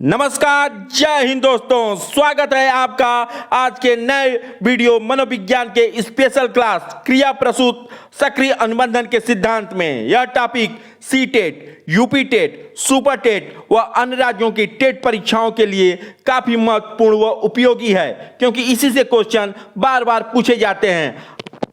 नमस्कार, जय हिंद दोस्तों। स्वागत है आपका आज के नए वीडियो मनोविज्ञान के स्पेशल क्लास क्रिया प्रसूत सक्रिय अनुबंधन के सिद्धांत में। यह topic C TET, UP TET, super TET व अन्य राज्यों की टेट परीक्षाओं के लिए काफी महत्वपूर्ण व उपयोगी है, क्योंकि इसी से क्वेश्चन बार बार पूछे जाते हैं।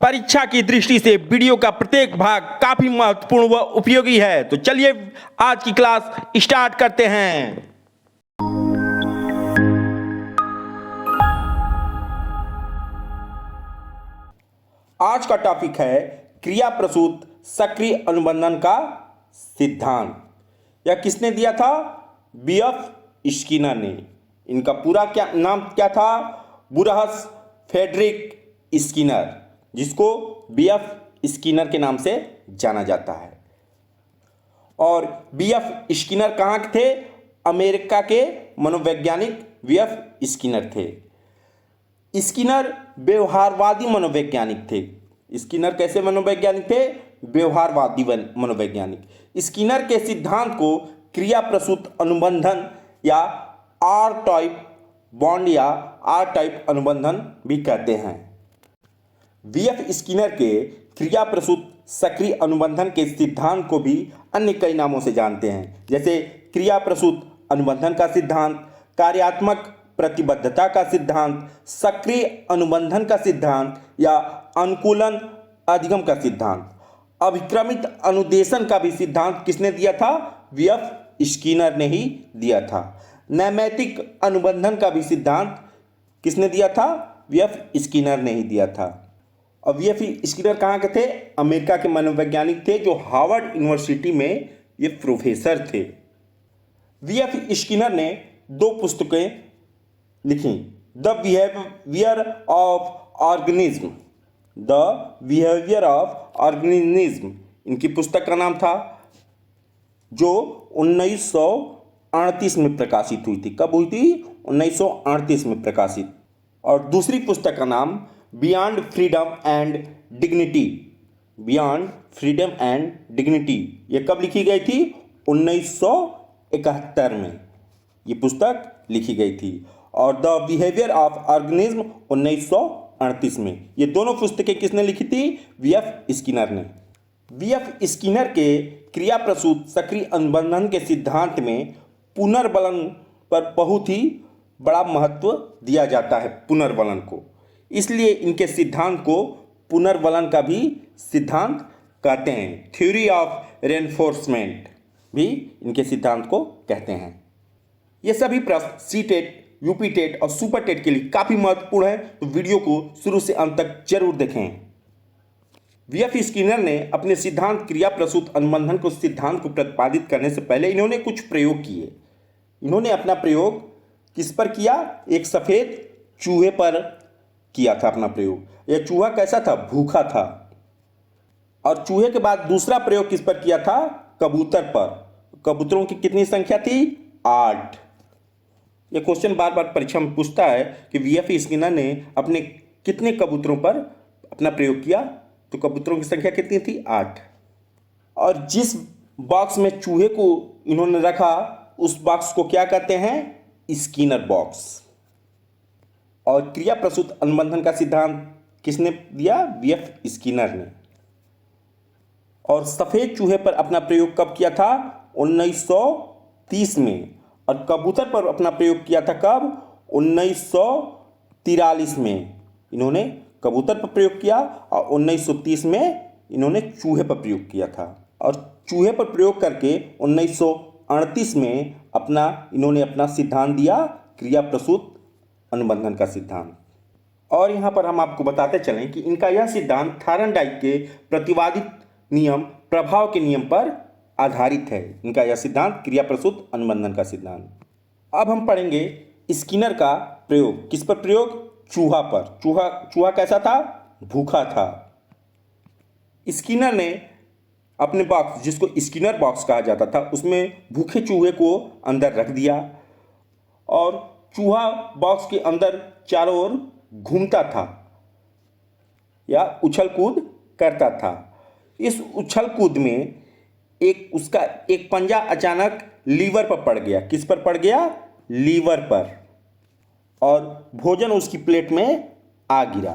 परीक्षा की दृष्टि से वीडियो का प्रत्येक भाग काफी महत्वपूर्ण व उपयोगी है। तो चलिए आज की क्लास स्टार्ट करते हैं। आज का टॉपिक है क्रिया प्रसूत सक्रिय अनुबंधन का सिद्धांत। यह किसने दिया था? बीएफ स्किनर ने। इनका पूरा नाम क्या था? बुरहस फ्रेडरिक स्किनर, जिसको बीएफ स्किनर के नाम से जाना जाता है। और बीएफ स्किनर कहाँ के थे? अमेरिका के मनोवैज्ञानिक बीएफ स्किनर थे। स्किनर व्यवहारवादी मनोवैज्ञानिक थे। स्किनर कैसे मनोवैज्ञानिक थे? व्यवहारवादी मनोवैज्ञानिक। स्किनर के सिद्धांत को क्रिया प्रसूत अनुबंधन या आर टाइप बॉन्ड या आर टाइप अनुबंधन भी कहते हैं। बीएफ स्किनर के क्रिया प्रसूत सक्रिय अनुबंधन के सिद्धांत को भी अन्य कई नामों से जानते हैं, जैसे क्रिया प्रसूत अनुबंधन का सिद्धांत, कार्यात्मक प्रतिबद्धता का सिद्धांत, सक्रिय अनुबंधन का सिद्धांत या अनुकूलन अधिगम का सिद्धांत। अभिक्रमित अनुदेशन का भी सिद्धांत किसने दिया था? बीएफ स्किनर ने ही दिया था। नैमित्तिक अनुबंधन का भी सिद्धांत किसने दिया था? बीएफ स्किनर ने ही दिया था। और बीएफ स्किनर कहाँ के थे? अमेरिका के मनोवैज्ञानिक थे, जो हार्वर्ड यूनिवर्सिटी में ये प्रोफेसर थे। बीएफ स्किनर ने दो पुस्तकें लिखी, the behaviour of organism, the behaviour of organism इनकी पुस्तक का नाम था, जो 1938 में प्रकाशित हुई थी। कब हुई थी? 1938 में प्रकाशित। और दूसरी पुस्तक का नाम beyond freedom and dignity, beyond freedom and dignity. ये कब लिखी गई थी? 1971 में ये पुस्तक लिखी गई थी। और द बिहेवियर ऑफ ऑर्गेनिज्म 1938 में। ये दोनों पुस्तकें किसने लिखी थी? बीएफ स्किनर ने। बीएफ स्किनर के क्रिया प्रसूत सक्रिय अनुबंधन के सिद्धांत में पुनर्बलन पर बहुत ही बड़ा महत्व दिया जाता है, पुनर्बलन को। इसलिए इनके सिद्धांत को पुनर्बलन का भी सिद्धांत कहते हैं। थ्योरी ऑफ रेनफोर्समेंट भी इनके सिद्धांत को कहते हैं। ये सभी प्रश्न सी टेट, यूपी टेट और सुपर टेट के लिए काफ़ी महत्वपूर्ण है, तो वीडियो को शुरू से अंत तक जरूर देखें। बीएफ स्किनर ने अपने सिद्धांत क्रिया प्रसूत अनुबंधन को सिद्धांत को प्रतिपादित करने से पहले इन्होंने कुछ प्रयोग किए। इन्होंने अपना प्रयोग किस पर किया? एक सफ़ेद चूहे पर किया था अपना प्रयोग। यह चूहा कैसा था? भूखा था। और चूहे के बाद दूसरा प्रयोग किस पर किया था? कबूतर पर। कबूतरों की कितनी संख्या थी? 8। यह क्वेश्चन बार बार परीक्षा में पूछता है कि बीएफ स्किनर ने अपने कितने कबूतरों पर अपना प्रयोग किया, तो कबूतरों की संख्या कितनी थी? 8। और जिस बॉक्स में चूहे को इन्होंने रखा, उस बॉक्स को क्या कहते हैं? Skinner box. और क्रिया प्रसूत अनुबंधन का सिद्धांत किसने दिया? बीएफ स्किनर ने। और सफ़ेद चूहे पर अपना प्रयोग कब किया था? 1930 में। और कबूतर पर अपना प्रयोग किया था कब? 1943 में इन्होंने कबूतर पर प्रयोग किया, और 1930 में इन्होंने चूहे पर प्रयोग किया था। और चूहे पर प्रयोग करके 1938 में इन्होंने अपना सिद्धांत दिया, क्रिया प्रसूत अनुबंधन का सिद्धांत। और यहाँ पर हम आपको बताते चलें कि इनका यह सिद्धांत थायरनडाइक के प्रतिवादित नियम प्रभाव के नियम पर आधारित है। इनका यह सिद्धांत क्रिया प्रसूत अनुबंधन का सिद्धांत। अब हम पढ़ेंगे स्किनर का प्रयोग। किस पर प्रयोग? चूहा पर। चूहा कैसा था? भूखा था। स्किनर ने अपने बॉक्स, जिसको स्किनर बॉक्स कहा जाता था, उसमें भूखे चूहे को अंदर रख दिया, और चूहा बॉक्स के अंदर चारों ओर घूमता था या उछल कूद करता था। इस उछल कूद में उसका एक पंजा अचानक लीवर पर पड़ गया। किस पर पड़ गया? लीवर पर और भोजन उसकी प्लेट में आ गिरा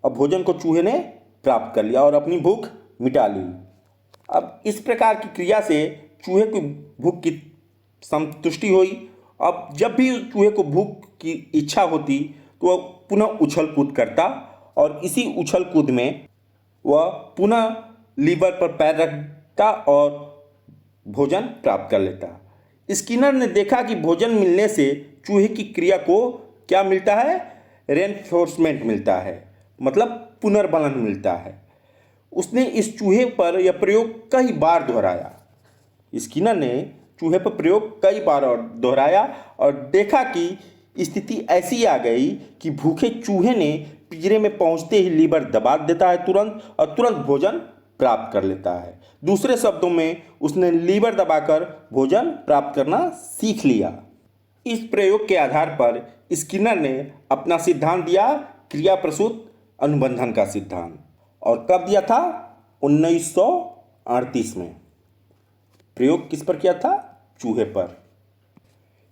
और भोजन को चूहे ने प्राप्त कर लिया और अपनी भूख मिटा ली। अब इस प्रकार की क्रिया से चूहे को भूख की संतुष्टि हुई। अब जब भी चूहे को भूख की इच्छा होती तो वह पुनः उछल कूद करता और इसी उछल कूद में वह पुनः लीवर पर पैर रखता और भोजन प्राप्त कर लेता। स्किनर ने देखा कि भोजन मिलने से चूहे की क्रिया को क्या मिलता है, रेनफोर्समेंट मिलता है, मतलब पुनर्बलन मिलता है। उसने इस चूहे पर यह प्रयोग कई बार दोहराया। स्किनर ने चूहे पर प्रयोग कई बार और दोहराया और देखा कि स्थिति ऐसी आ गई कि भूखे चूहे ने पिंजरे में पहुंचते ही लीवर दबा देता है तुरंत और तुरंत भोजन प्राप्त कर लेता है। दूसरे शब्दों में उसने लीवर दबाकर भोजन प्राप्त करना सीख लिया। इस प्रयोग के आधार पर स्किनर ने अपना सिद्धांत दिया, क्रिया प्रसूत अनुबंधन का सिद्धांत। और कब दिया था? 1938 में। प्रयोग किस पर किया था? चूहे पर।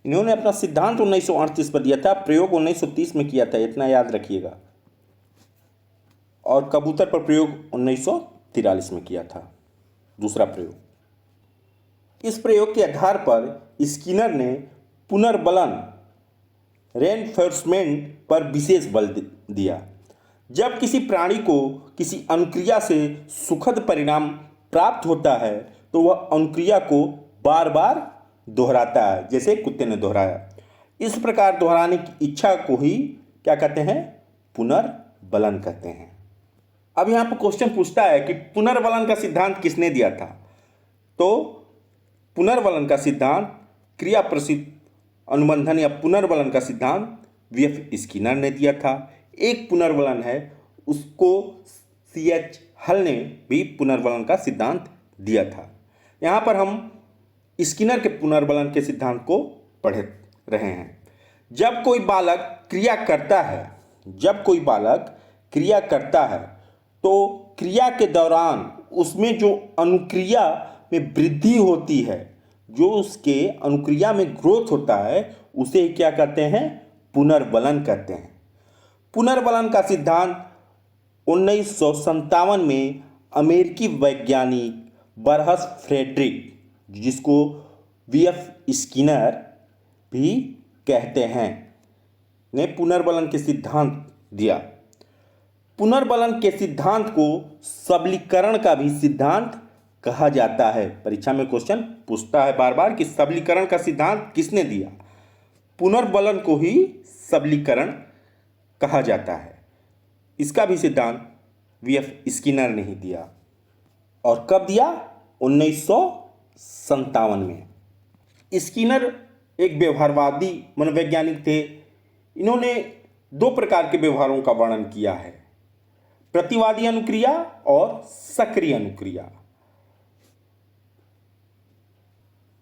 इन्होंने अपना सिद्धांत 1938 पर दिया था, प्रयोग 1930 में किया था, इतना याद रखिएगा। और कबूतर पर प्रयोग 1943 में किया था, दूसरा प्रयोग। इस प्रयोग के आधार पर स्किनर ने पुनर्बलन रेनफोर्समेंट पर विशेष बल दिया। जब किसी प्राणी को किसी अनुक्रिया से सुखद परिणाम प्राप्त होता है तो वह अनुक्रिया को बार बार दोहराता है, जैसे कुत्ते ने दोहराया। इस प्रकार दोहराने की इच्छा को ही क्या कहते हैं? पुनर्बलन कहते हैं। अब यहाँ पर क्वेश्चन पूछता है कि पुनर्बलन का सिद्धांत किसने दिया था? तो पुनर्बलन का सिद्धांत, क्रिया प्रसूत अनुबंधन या पुनर्बलन का सिद्धांत वीएफ स्किनर ने दिया था। एक पुनर्बलन है, उसको सीएच हल ने भी पुनर्बलन का सिद्धांत दिया था। यहाँ पर हम स्किनर के पुनर्बलन के सिद्धांत को पढ़ रहे हैं। जब कोई बालक क्रिया करता है तो क्रिया के दौरान उसमें जो अनुक्रिया में वृद्धि होती है, जो उसके अनुक्रिया में ग्रोथ होता है, उसे क्या कहते हैं? पुनर्बलन कहते हैं। पुनर्बलन का सिद्धांत 1957 में अमेरिकी वैज्ञानिक बरहस फ्रेडरिक, जिसको वीएफ स्किनर भी कहते हैं, ने पुनर्बलन के सिद्धांत दिया। पुनर्बलन के सिद्धांत को सबलीकरण का भी सिद्धांत कहा जाता है। परीक्षा में क्वेश्चन पूछता है बार बार कि सबलीकरण का सिद्धांत किसने दिया? पुनर्बलन को ही सबलीकरण कहा जाता है। इसका भी सिद्धांत वीएफ स्किनर ने ही दिया। और कब दिया? 1957 में। स्किनर एक व्यवहारवादी मनोवैज्ञानिक थे। इन्होंने दो प्रकार के व्यवहारों का वर्णन किया है, प्रतिवादी अनुक्रिया और सक्रिय अनुक्रिया।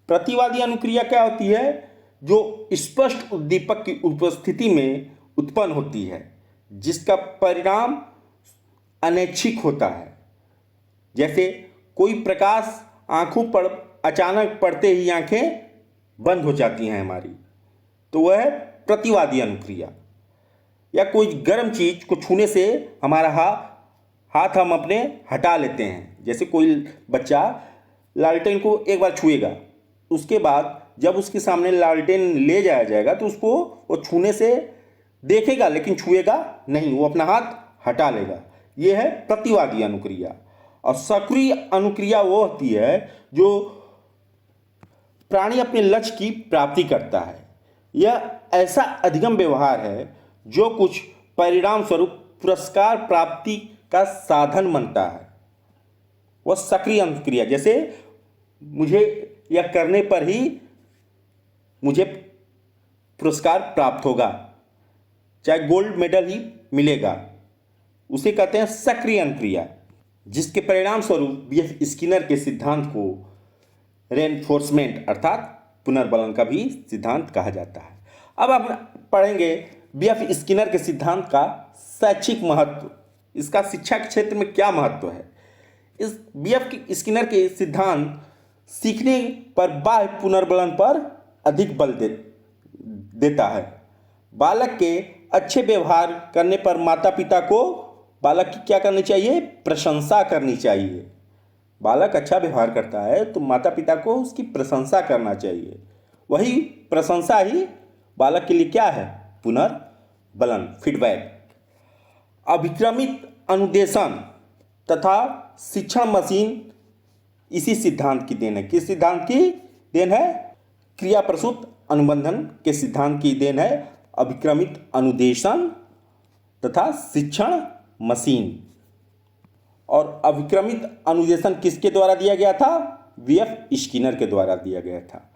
प्रतिवादी अनुक्रिया क्या होती है? जो स्पष्ट उद्दीपक की उपस्थिति में उत्पन्न होती है, जिसका परिणाम अनैच्छिक होता है। जैसे कोई प्रकाश आंखों पर अचानक पड़ते ही आंखें बंद हो जाती हैं हमारी, तो वह है प्रतिवादी अनुक्रिया। या कोई गर्म चीज को छूने से हमारा हाथ हम अपने हटा लेते हैं। जैसे कोई बच्चा लालटेन को एक बार छुएगा, उसके बाद जब उसके सामने लालटेन ले जाया जाएगा तो उसको वो छूने से देखेगा लेकिन छुएगा नहीं, वो अपना हाथ हटा लेगा। ये है प्रतिवादी अनुक्रिया। और सक्रिय अनुक्रिया वो होती है जो प्राणी अपने लक्ष्य की प्राप्ति करता है। यह ऐसा अधिगम व्यवहार है जो कुछ परिणाम स्वरूप पुरस्कार प्राप्ति का साधन बनता है। वह सक्रिय अनुक्रिया, जैसे मुझे यह करने पर ही मुझे पुरस्कार प्राप्त होगा, चाहे गोल्ड मेडल ही मिलेगा, उसे कहते हैं सक्रिय अनुक्रिया। जिसके परिणाम स्वरूप वीएफ स्किनर के सिद्धांत को रेनफोर्समेंट अर्थात पुनर्बलन का भी सिद्धांत कहा जाता है। अब हम पढ़ेंगे वीएफ स्किनर के सिद्धांत का शैक्षिक महत्व, इसका शिक्षा के क्षेत्र में क्या महत्व है। इस वीएफ स्किनर के सिद्धांत सीखने पर बाह्य पुनर्बलन पर अधिक बल देता है। बालक के अच्छे व्यवहार करने पर माता पिता को बालक की क्या करनी चाहिए? प्रशंसा करनी चाहिए। बालक अच्छा व्यवहार करता है तो माता पिता को उसकी प्रशंसा करना चाहिए। वही प्रशंसा ही बालक के लिए क्या है? पुनर्बलन, फीडबैक। अभिक्रमित अनुदेशन तथा शिक्षण मशीन इसी सिद्धांत की देन है। किस सिद्धांत की देन है? क्रिया प्रसूत अनुबंधन के सिद्धांत की देन है। अभिक्रमित अनुदेशन तथा शिक्षण मशीन। और अभिक्रमित अनुदेशन किसके द्वारा दिया गया था? वीएफ स्किनर के द्वारा दिया गया था।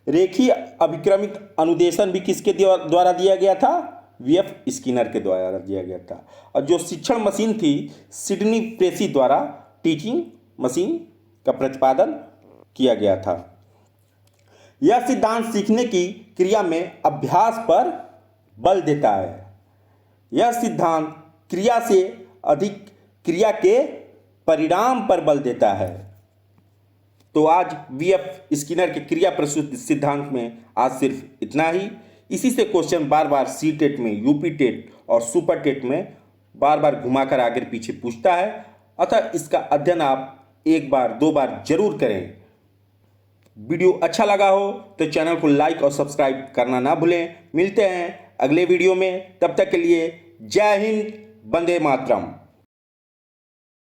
रेखीय अभिक्रमित अनुदेशन भी किसके द्वारा दिया गया था? वीएफ स्किनर के द्वारा दिया गया था। और जो शिक्षण मशीन थी, सिडनी प्रेसी द्वारा टीचिंग मशीन का प्रतिपादन किया गया था। यह सिद्धांत सीखने की क्रिया में अभ्यास पर बल देता है। यह सिद्धांत क्रिया से अधिक क्रिया के परिणाम पर बल देता है। तो आज वीएफ स्किनर के क्रिया प्रसूत सिद्धांत में आज सिर्फ इतना ही। इसी से क्वेश्चन बार बार सी टेट में, यूपी टेट और सुपर टेट में बार बार घुमाकर आगे पीछे पूछता है। अतः इसका अध्ययन आप एक बार दो बार जरूर करें। वीडियो अच्छा लगा हो तो चैनल को लाइक और सब्सक्राइब करना ना भूलें। मिलते हैं अगले वीडियो में, तब तक के लिए जय हिंद, वंदे मातरम।